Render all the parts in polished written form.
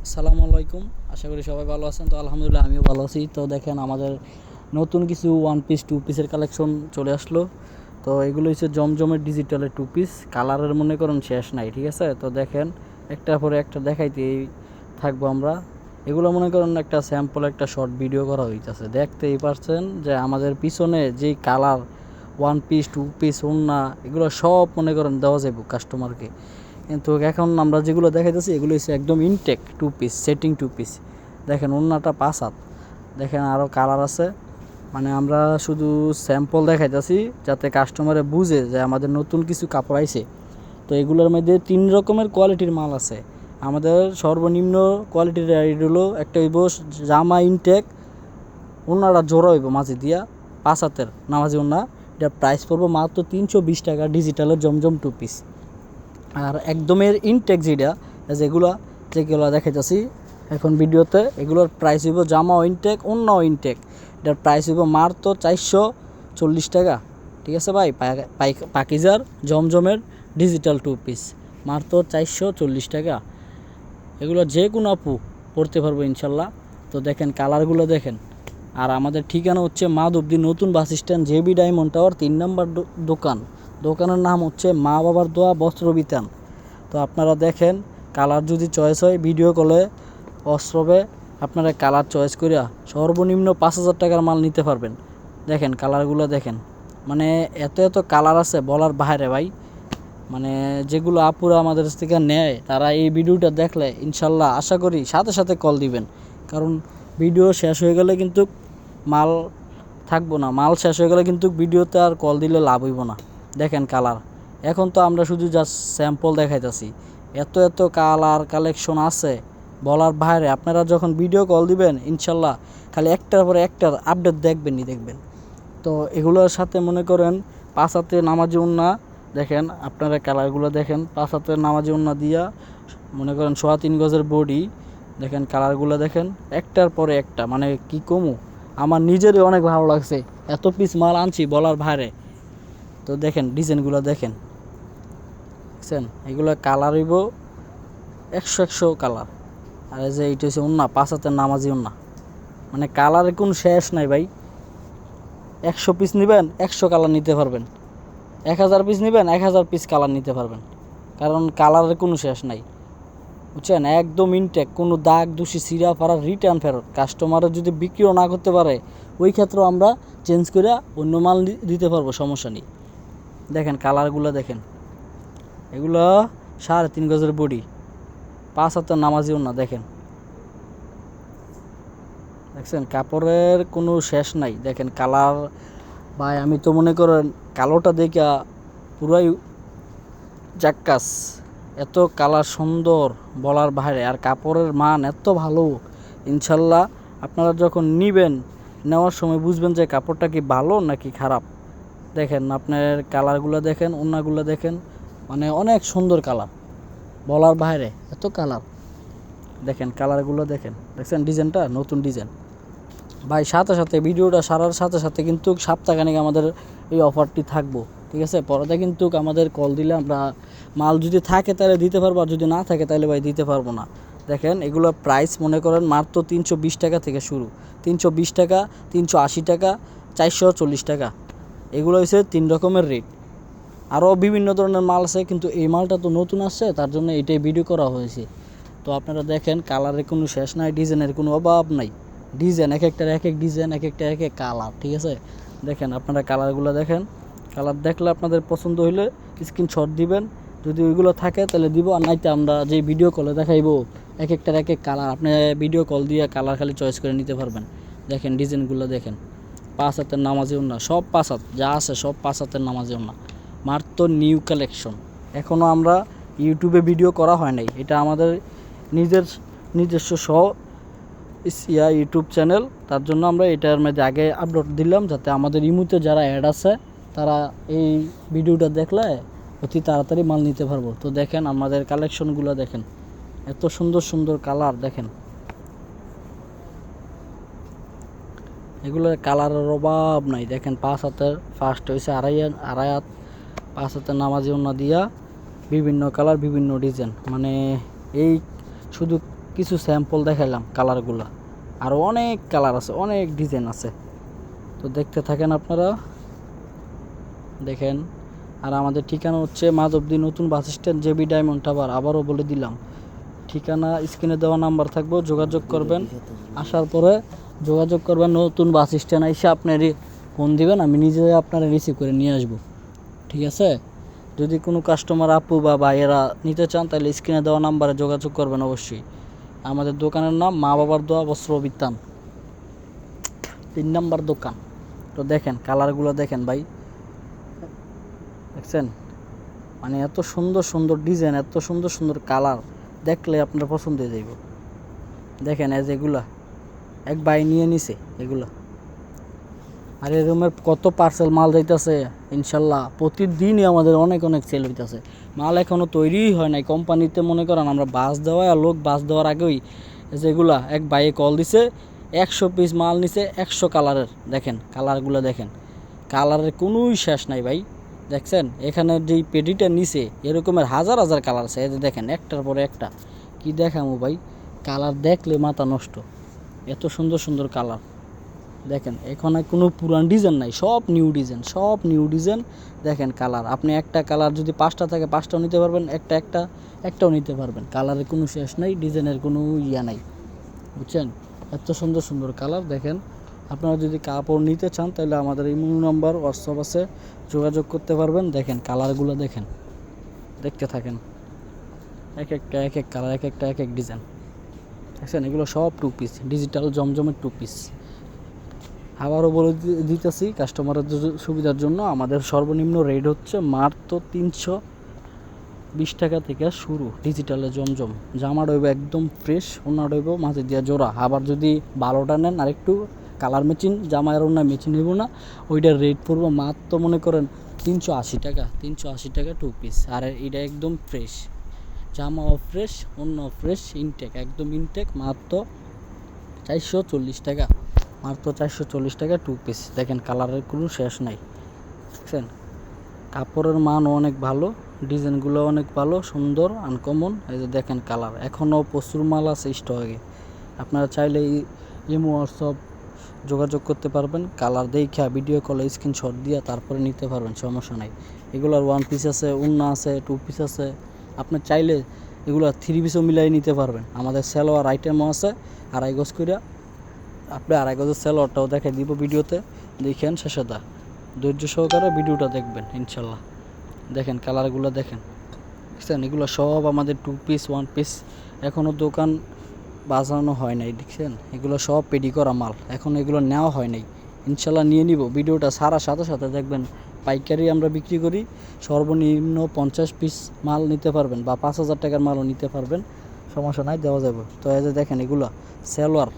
আসসালামু আলাইকুম। আশা করি সবাই ভালো আছেন। তো আলহামদুলিল্লাহ আমিও ভালো আছি। তো দেখেন আমাদের নতুন কিছু ওয়ান পিস টু পিসের কালেকশন চলে আসলো। তো এগুলো হচ্ছে জমজমের ডিজিটালের টু পিস, কালারের মনে করেন শেষ নাই, ঠিক আছে। তো দেখেন একটার পরে একটা দেখাইতেই থাকবো আমরা। এগুলো মনে করেন একটা স্যাম্পল একটা শর্ট ভিডিও করা হইতেছে, দেখতেই পারছেন যে আমাদের পিছনে যেই colour one piece two piece ওড়না এগুলো সব মনে করেন দেওয়া যাবে কাস্টমারকে। কিন্তু এখন আমরা যেগুলো দেখাইতেছি এগুলো হচ্ছে একদম intact two piece, setting two piece. দেখেন ওড়নাটা 5 হাত, দেখেন আরও কালার আছে। মানে আমরা শুধু স্যাম্পল দেখাইতেছি যাতে কাস্টমারে বুঝে যে আমাদের নতুন কিছু কাপড় আইছে। তো এগুলোর মধ্যে 3 রকমের কোয়ালিটির মাল আছে। আমাদের সর্বনিম্ন কোয়ালিটির রেট হলো একটা হইব জামা ইনটেক, ওড়নাটা জোড়া হইব মাঝে দিয়া 5 হাতের নামাজি ওড়না। এটার প্রাইস পড়বো মাত্র 320 টাকা, ডিজিটালের জমজম টু পিস। আর একদমের ইনটেক যেগুলো দেখাইতেছি এখন ভিডিওতে, এগুলোর প্রাইস হইব জামা ইনটেক অন্য ইনটেক, এটার প্রাইস হইব মাত্র 440 টাকা। ঠিক আছে ভাই, পাকিজার জমজমের ডিজিটাল টু পিস মাত্র 440 টাকা। এগুলো যে কোনো আপু পড়তে পারবো ইনশাল্লাহ। তো দেখেন কালারগুলো দেখেন। আর আমাদের ঠিকানা হচ্ছে মাধবদী নতুন bus stand, JB diamond tower 3 নম্বর দোকান। দোকানের নাম হচ্ছে মা বাবার দোয়া বস্ত্র বিতান। তো আপনারা দেখেন, কালার যদি চয়েস হয় ভিডিও কলে অস্ত্রবে আপনারা কালার চয়েস করিয়া সর্বনিম্ন 5,000 টাকার মাল নিতে পারবেন। দেখেন কালারগুলো দেখেন, মানে এত এত কালার আছে বলার বাইরে ভাই। মানে যেগুলো আপুরা আমাদের থেকে নেয় তারা এই ভিডিওটা দেখলে ইনশাল্লাহ আশা করি সাথে সাথে কল দিবেন। কারণ ভিডিও শেষ হয়ে গেলে কিন্তু মাল থাকবো না, মাল শেষ হয়ে গেলে কিন্তু ভিডিওতে আর কল দিলে লাভ হইব না। দেখেন কালার, এখন তো আমরা শুধু জাস্ট স্যাম্পল দেখাইতেছি, এত এত কালার কালেকশন আছে বলার বাইরে। আপনারা যখন ভিডিও কল দিবেন ইনশাল্লাহ খালি একটার পরে একটার আপডেট দেখবেন। তো এগুলোর সাথে মনে করেন 5 হাতে নামাজি ওড়না, দেখেন আপনারা কালারগুলো দেখেন। 5 হাতের নামাজি ওড়না দিয়া মনে করেন 3.25 গজের বডি, দেখেন কালারগুলো দেখেন একটার পরে একটা, মানে কি কমু, আমার নিজেরই অনেক ভালো লাগছে। এত পিস মাল আনছি বলার ভারে। তো দেখেন ডিজাইনগুলো দেখেন, দেখছেন এগুলো কালার হইব 100 কালার। আর এই যে এইটা হচ্ছে ওড়না, 5 হাতের নামাজি ওড়না, মানে কালারের কোনো শেষ নাই ভাই। 100 পিস নেবেন 100 কালার নিতে পারবেন, 1000 পিস নেবেন 1000 পিস কালার নিতে পারবেন। কারণ কালারের কোনো শেষ নাই, বুঝছেন। একদম ইনটেক, কোনো দাগ দোষী সিরা ফারা রিটার্ন ফেরত। কাস্টমারের যদি বিক্রিও না করতে পারে ওই ক্ষেত্রেও আমরা চেঞ্জ করে অন্য মাল দিতে পারবো, সমস্যা নেই। দেখেন কালারগুলো দেখেন, এগুলো 3.5 গজের বডি, 5 হাতের নামাজিও না। দেখেন দেখছেন কাপড়ের কোনো শেষ নাই। দেখেন কালার ভাই, আমি তো মনে করেন কালোটা দেখা পুরাই জাক্কাস, এত কালার সুন্দর বলার বাইরে। আর কাপড়ের মান এত ভালো ইনশাল্লাহ। আপনারা যখন নেবেন নেওয়ার সময় বুঝবেন যে কাপড়টা কি ভালো নাকি খারাপ। দেখেন আপনার কালারগুলো দেখেন, ওড়নাগুলো দেখেন, মানে অনেক সুন্দর কালার বলার বাইরে, এত কালার। দেখেন কালারগুলো দেখেন, দেখছেন ডিজাইনটা নতুন ডিজাইন ভাই। সাথে সাথে ভিডিওটা সারার সাথে সাথে কিন্তু সপ্তাহখানেক আমাদের এই অফারটি থাকবো, ঠিক আছে। পরে কিন্তু আমাদের কল দিলে আমরা মাল যদি থাকে তাহলে দিতে পারবো, আর যদি না থাকে তাহলে ভাই দিতে পারবো না। দেখেন এগুলো প্রাইস মনে করেন মাত্র 320 টাকা থেকে শুরু, 320 টাকা, 380 টাকা, 440 টাকা। এগুলো হচ্ছে 3 রকমের রেট। আরও বিভিন্ন ধরনের মাল আছে, কিন্তু এই মালটা তো নতুন আসছে তার জন্য এটাই ভিডিও করা হয়েছে। তো আপনারা দেখেন কালারের কোনো শেষ নাই, ডিজাইনের কোনো অভাব নাই। ডিজাইন এক একটার এক এক ডিজাইন, এক একটা এক এক কালার, ঠিক আছে। দেখেন আপনারা কালারগুলো দেখেন, কালার দেখলে আপনাদের পছন্দ হইলে স্ক্রিনশট দিবেন, যদি ওইগুলো থাকে তাহলে দিব, আর নাইতে আমরা যে ভিডিও কলে দেখাইবো এক একটার এক এক কালার, আপনি ভিডিও কল দিয়ে কালার খালি চয়েস করে নিতে পারবেন। দেখেন ডিজাইনগুলো দেখেন, 5 হাতের নামাজিও না, সব 5 হাত যা আছে সব 5 হাতের নামাজিও না, মাত্র নিউ কালেকশন। এখনও আমরা ইউটিউবে ভিডিও করা হয় নাই, এটা আমাদের নিজস্ব ইউটিউব চ্যানেল। তার জন্য আমরা এটার মধ্যে আগে আপলোড দিলাম, যাতে আমাদের ইমুতে যারা অ্যাড আছে তারা এই ভিডিওটা দেখলে অতি তাড়াতাড়ি মাল নিতে পারবো। তো দেখেন আমাদের কালেকশনগুলো দেখেন, এত সুন্দর সুন্দর কালার দেখেন, এগুলোর কালারের অভাব নাই। দেখেন 5 হাতের ফার্স্ট হয়েছে আড়াই হাত, 5 হাতের নামাজি ওড়না দিয়া বিভিন্ন কালার বিভিন্ন ডিজাইন, মানে এই শুধু কিছু স্যাম্পল দেখাইলাম কালারগুলো, আরও অনেক কালার আছে, অনেক ডিজাইন আছে। তো দেখতে থাকেন আপনারা, দেখেন। আর আমাদের ঠিকানা হচ্ছে মাধবদী নতুন bus stand, JB diamond tower. আবারও বলে দিলাম, ঠিকানা স্ক্রিনে দেওয়া নাম্বার থাকবো, যোগাযোগ করবেন। আসার পরে যোগাযোগ করবেন, নতুন বাস স্ট্যান্ড এসে আপনারই ফোন দিবেন, আমি নিজে আপনারা রিসিভ করে নিয়ে আসবো, ঠিক আছে? যদি কোনো কাস্টমার আপু বা ভাইয়েরা নিতে চান তাহলে স্ক্রিনে দেওয়া নাম্বারে যোগাযোগ করবেন অবশ্যই। আমাদের দোকানের নাম মা বাবার দোয়া বস্ত্র বিতান, 3 নাম্বার দোকান। তো দেখেন কালারগুলো দেখেন ভাই, দেখছেন? মানে এত সুন্দর সুন্দর ডিজাইন, এত সুন্দর সুন্দর কালার, দেখলে আপনার পছন্দ হয়ে যাইব। দেখেন এই যে এগুলা এক ভাই নিয়ে নিছে এগুলা। আর এই রুমের কত পার্সেল মাল যাইতেছে, ইনশাল্লাহ প্রতিদিনই আমাদের অনেক অনেক সেল হইতেছে। মাল এখনও তৈরিই হয় নাই কোম্পানিতে, মনে করেন আমরা বাস দেওয়া আর লোক বাস দেওয়ার আগেই যেগুলা এক ভাইয়ে কল দিছে, 100 পিস মাল নিছে, 100 কালারের। দেখেন কালারগুলো দেখেন, কালারের কোনোই শেষ নাই ভাই। দেখছেন এখানে যেই পেটিটা নিছে এরকমের হাজার হাজার কালার আছে। এই যে দেখেন একটার পরে একটা, কি দেখামো ভাই, কালার দেখলে মাথা নষ্ট, এত সুন্দর সুন্দর কালার। দেখেন এখানে কোনো পুরান ডিজাইন নাই, সব নিউ ডিজাইন, সব নিউ ডিজাইন। দেখেন কালার, আপনি একটা কালার যদি 5টা থাকে 5টাও নিতে পারবেন, একটাও নিতে পারবেন। কালারের কোনো শেষ নাই, ডিজাইনের কোনো ইয়া নাই, বুঝছেন? এত সুন্দর সুন্দর কালার। দেখেন আপনারা যদি কাপড় নিতে চান তাহলে আমাদের ইমো নাম্বার, হোয়াটসঅ্যাপ আছে, যোগাযোগ করতে পারবেন। দেখেন কালারগুলো দেখেন, দেখতে থাকেন, এক একটা এক এক কালার, এক একটা এক এক ডিজাইন। দেখছেন এগুলো সব 2 পিস, ডিজিটাল জমজমের 2 পিস। আবারও বলে দিতেছি কাস্টমারের সুবিধার জন্য, আমাদের সর্বনিম্ন রেট হচ্ছে মাত্র 320 টাকা থেকে শুরু। ডিজিটালে জমজম জামা রইব একদম ফ্রেশ, ওনা রইব মাঝে দিয়া জোড়া। আবার যদি ভালোটা নেন আর একটু কালার ম্যাচিং জামা আর ওনা ম্যাচিং নেব না, ওইটার রেট পড়বো মাত্র মনে করেন 380 টাকা। 380 টাকা 2 পিস। আর এটা একদম ফ্রেশ, জামাও ফ্রেশ, ওনাও ফ্রেশ, ইনটেক, একদম ইনটেক, মাত্র 440 টাকা। মাত্র 440 টাকা 2 পিস। দেখেন কালারের কোনো শেষ নাই, দেখছেন? কাপড়ের মানও অনেক ভালো, ডিজাইনগুলো অনেক ভালো, সুন্দর, আনকমন। এই যে দেখেন কালার, এখনও প্রচুর মাল আছে স্টকে। আপনারা চাইলে ইমো হোয়াটসঅ্যাপ যোগাযোগ করতে পারবেন, কালার দেখা ভিডিও কলে স্ক্রিনশট দিয়ে তারপরে নিতে পারবেন, সমস্যা নাই। এগুলোর 1 পিস আছে, ওন্না আছে, 2 পিস আছে। আপনি চাইলে এগুলো 3 পিসও মিলাই নিতে পারবেন। আমাদের সালোয়ার আইটেমও আছে 2.5 গজ করে। আপনি 2.5 গজের সালোয়ারটাও দেখাই দিব ভিডিওতে, দেখেন শেষে ধৈর্য সহকারে ভিডিওটা দেখবেন ইনশাল্লাহ। দেখেন কালারগুলো দেখেন, দেখছেন? এগুলো সব আমাদের 2 পিস 1 পিস, এখনও দোকান বাজানো হয় নাই, দেখছেন? এগুলো সব পেডি করা মাল, এখন এগুলো নেওয়া হয় নাই। ইনশাল্লাহ নিয়ে নিব। ভিডিওটা সারার সাথে সাথে দেখবেন। পাইকারি আমরা বিক্রি করি, সর্বনিম্ন 50 পিস মাল নিতে পারবেন বা 5,000 টাকার মালও নিতে পারবেন, সমস্যা নাই, দেওয়া যাবে। তো এই যে দেখেন এগুলো সালোয়ার,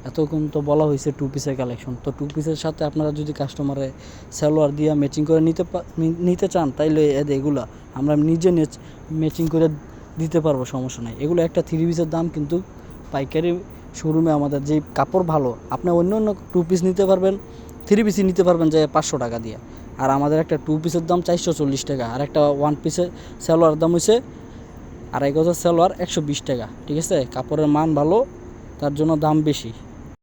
এতক্ষণ তো বলা হয়েছে 2 পিসের কালেকশন। তো 2 পিসের সাথে আপনারা যদি কাস্টমারে সালোয়ার দিয়ে ম্যাচিং করে নিতে চান তাইলে এগুলো আমরা নিজে ম্যাচিং করে দিতে পারবো, সমস্যা নাই। এগুলো একটা 3 পিসের দাম কিন্তু পাইকারি শোরুমে আমাদের যেই কাপড় ভালো, আপনি অন্য অন্য 2 পিস নিতে পারবেন, 3 পিসই নিতে পারবেন যে 500 টাকা দিয়ে। আর আমাদের একটা 2 পিসের দাম 440 টাকা, আর একটা 1 পিসের সালোয়ার দাম হয়েছে 2.5 গজের সালোয়ার 120 টাকা, ঠিক আছে? কাপড়ের মান ভালো, তার জন্য দাম বেশি।